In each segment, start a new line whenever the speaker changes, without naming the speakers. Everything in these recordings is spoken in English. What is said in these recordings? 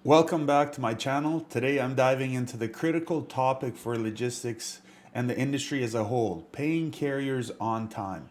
Welcome back to my channel. Today I'm diving into the critical topic for logistics and the industry as a whole, paying carriers on time.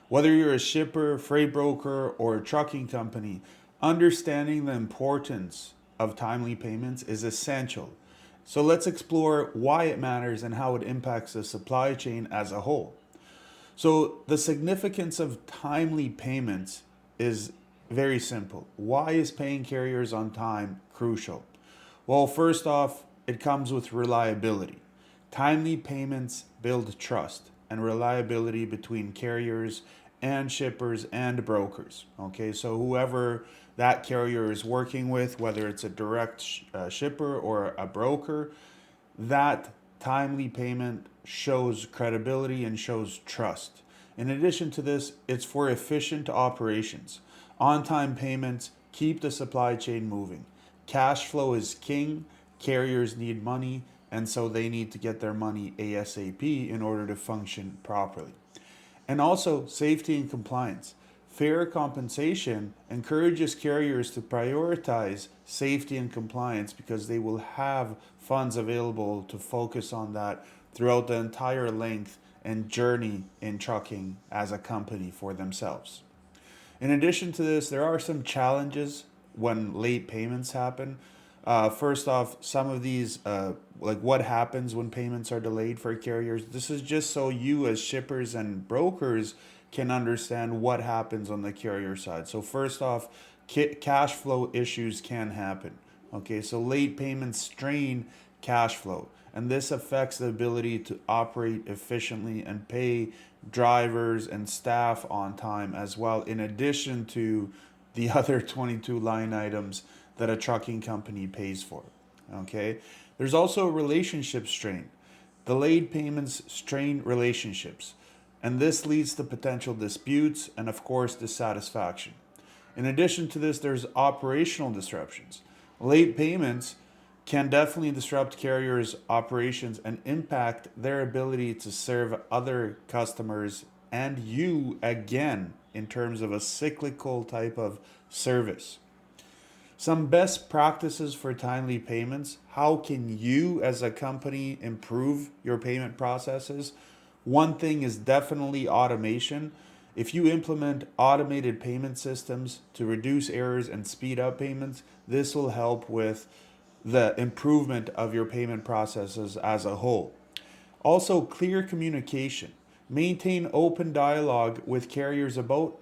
Whether you're a shipper, freight broker, or a trucking company, understanding the importance of timely payments is essential. So let's explore why it matters and how it impacts the supply chain as a whole. So the significance of timely payments is very simple. Why is paying carriers on time crucial? Well, first off, it comes with reliability. Timely payments build trust and reliability between carriers and shippers and brokers. Okay, so whoever that carrier is working with, whether it's a direct shipper or a broker, that timely payment shows credibility and shows trust. In addition to this, it's for efficient operations. On time payments keep the supply chain moving. Cash flow is king. Carriers need money, and so they need to get their money ASAP in order to function properly. And also, safety and compliance. Fair compensation encourages carriers to prioritize safety and compliance because they will have funds available to focus on that throughout the entire length and journey in trucking as a company for themselves. In addition to this, there are some challenges when late payments happen. First off, some of these, like what happens when payments are delayed for carriers. This is just so you, as shippers and brokers, can understand what happens on the carrier side. So, first off, cash flow issues can happen. Okay, so late payments strain cash flow, and this affects the ability to operate efficiently and pay drivers and staff on time as well, in addition to the other 22 line items that a trucking company pays for. Okay, there's also a relationship strain. Delayed payments strain relationships, and this leads to potential disputes and, of course, dissatisfaction. In addition to this, there's operational disruptions. Late payments can definitely disrupt carriers' operations and impact their ability to serve other customers and you again in terms of a cyclical type of service. Some best practices for timely payments. How can you, as a company, improve your payment processes? One thing is definitely automation. If you implement automated payment systems to reduce errors and speed up payments, this will help with the improvement of your payment processes as a whole. Also, clear communication. Maintain open dialogue with carriers about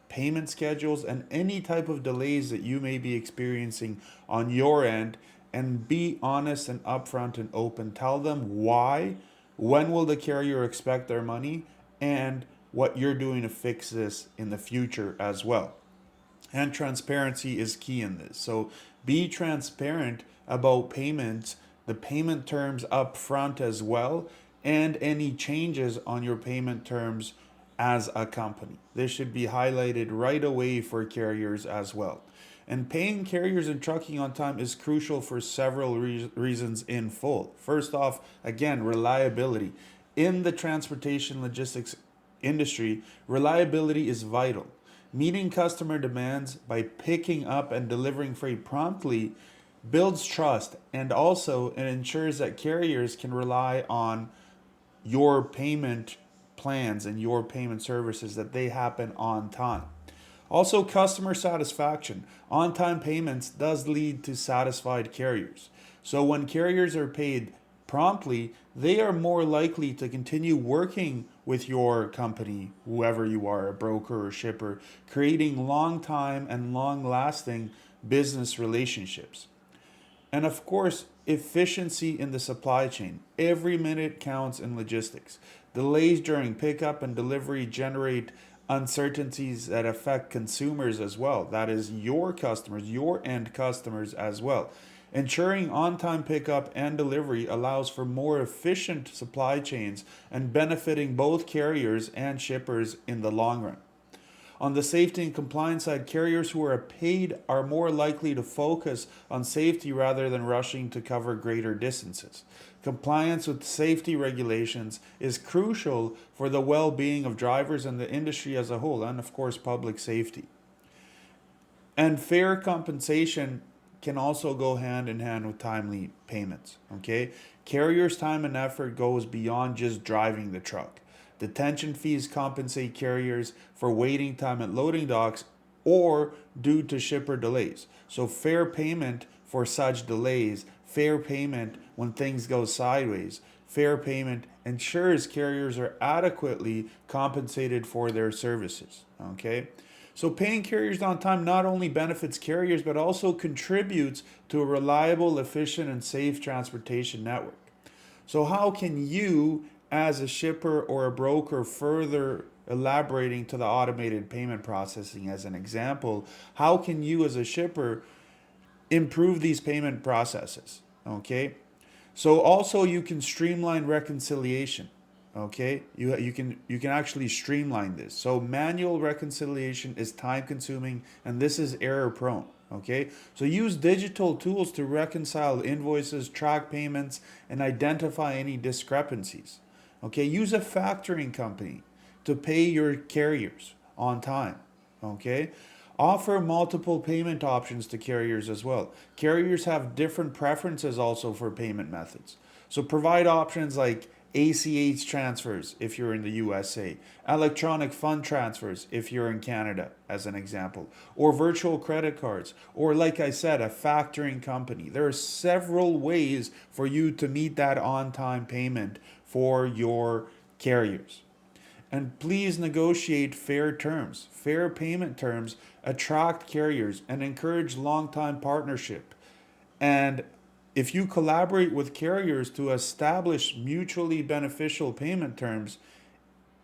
payment schedules and any type of delays that you may be experiencing on your end, and be honest and upfront and open. Tell them why, when will the carrier expect their money, and what you're doing to fix this in the future as well. And transparency is key in this. So be transparent about payments, the payment terms up front as well, and any changes on your payment terms as a company. This should be highlighted right away for carriers as well. And paying carriers and trucking on time is crucial for several reasons in full. First off, again, reliability. In the transportation logistics industry, reliability is vital. Meeting customer demands by picking up and delivering freight promptly builds trust, and also it ensures that carriers can rely on your payment plans and your payment services, that they happen on time. Also, customer satisfaction. On time payments does lead to satisfied carriers. So when carriers are paid promptly, they are more likely to continue working with your company, whoever you are, a broker or shipper, creating long time and long lasting business relationships. And of course, efficiency in the supply chain. Every minute counts in logistics. Delays during pickup and delivery generate uncertainties that affect consumers as well. That is, your customers, your end customers as well. Ensuring on time pickup and delivery allows for more efficient supply chains and benefiting both carriers and shippers in the long run. On the safety and compliance side, carriers who are paid are more likely to focus on safety rather than rushing to cover greater distances. Compliance with safety regulations is crucial for the well being of drivers and the industry as a whole, and of course, public safety. And fair compensation can also go hand in hand with timely payments. Okay, carriers' time and effort goes beyond just driving the truck. Detention fees compensate carriers for waiting time at loading docks or due to shipper delays. So fair payment for such delays, fair payment when things go sideways, fair payment ensures carriers are adequately compensated for their services. Okay? So paying carriers on time not only benefits carriers but also contributes to a reliable, efficient, and safe transportation network. So how can you as a shipper or a broker, further elaborating to the automated payment processing as an example, how can you as a shipper improve these payment processes? Okay, so also you can streamline reconciliation. Okay, you can actually streamline this. So manual reconciliation is time consuming and this is error prone. Okay, so use digital tools to reconcile invoices, track payments, and identify any discrepancies. Okay, use a factoring company to pay your carriers on time. Okay, offer multiple payment options to carriers as well. Carriers have different preferences also for payment methods. So provide options like ACH transfers if you're in the USA, electronic fund transfers if you're in Canada, as an example, or virtual credit cards, or like I said, a factoring company. There are several ways for you to meet that on time payment for your carriers. And please negotiate fair terms. Fair payment terms attract carriers and encourage long-time partnership. And if you collaborate with carriers to establish mutually beneficial payment terms,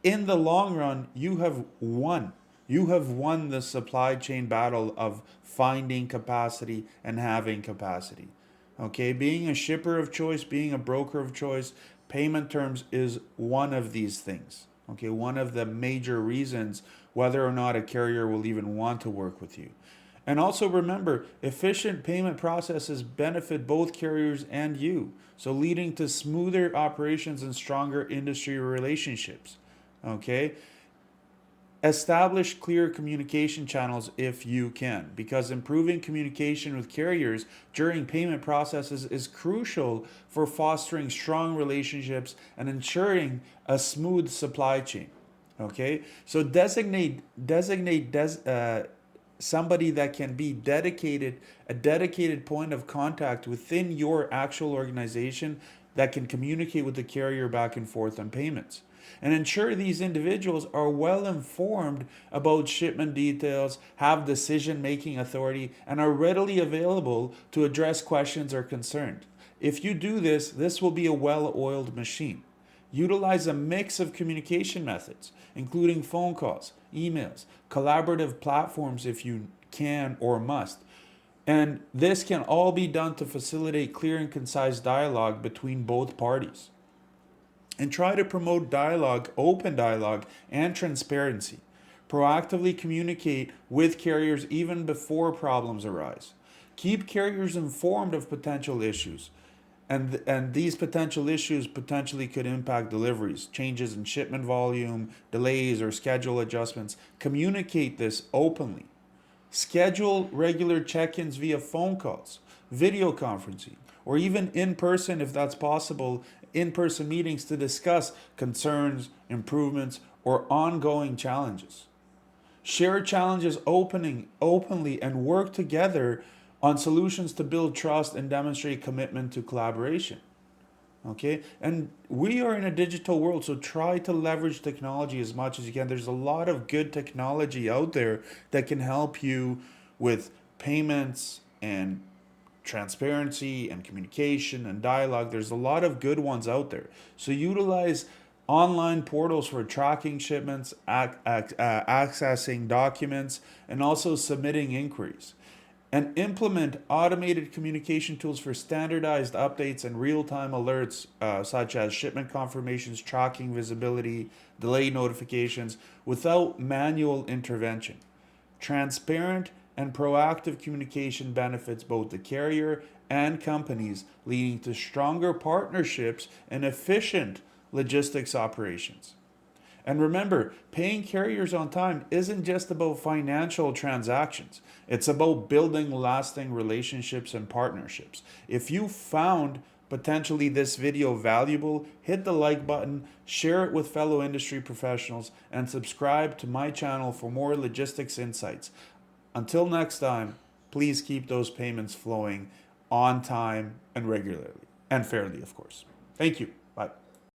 in the long run, you have won. You have won the supply chain battle of finding capacity and having capacity. Okay, being a shipper of choice, being a broker of choice, payment terms is one of these things. Okay, one of the major reasons whether or not a carrier will even want to work with you. And also remember, efficient payment processes benefit both carriers and you, so leading to smoother operations and stronger industry relationships. Okay? Establish clear communication channels if you can, because improving communication with carriers during payment processes is crucial for fostering strong relationships and ensuring a smooth supply chain. Okay, so designate somebody that can be dedicated, a dedicated point of contact within your actual organization that can communicate with the carrier back and forth on payments. And ensure these individuals are well informed about shipment details, have decision making authority, and are readily available to address questions or concerns. If you do this, this will be a well oiled machine. Utilize a mix of communication methods, including phone calls, emails, collaborative platforms if you can or must. And this can all be done to facilitate clear and concise dialogue between both parties. And try to promote dialogue, open dialogue, and transparency. Proactively communicate with carriers even before problems arise. Keep carriers informed of potential issues. And these potential issues potentially could impact deliveries, changes in shipment volume, delays, or schedule adjustments. Communicate this openly. Schedule regular check-ins via phone calls, video conferencing, or even in person if that's possible, in-person meetings to discuss concerns, improvements, or ongoing challenges. Share challenges openly and work together on solutions to build trust and demonstrate commitment to collaboration. Okay, and we are in a digital world, so try to leverage technology as much as you can. There's a lot of good technology out there that can help you with payments and transparency and communication and dialogue. There's a lot of good ones out there, so utilize online portals for tracking shipments, accessing documents, and also submitting inquiries. And implement automated communication tools for standardized updates and real-time alerts, such as shipment confirmations, tracking visibility, delay notifications, without manual intervention. Transparent and proactive communication benefits both the carrier and companies, leading to stronger partnerships and efficient logistics operations. And remember, paying carriers on time isn't just about financial transactions. It's about building lasting relationships and partnerships. If you found potentially this video valuable, hit the like button, share it with fellow industry professionals, and subscribe to my channel for more logistics insights. Until next time, please keep those payments flowing on time and regularly, and fairly, of course. Thank you. Bye.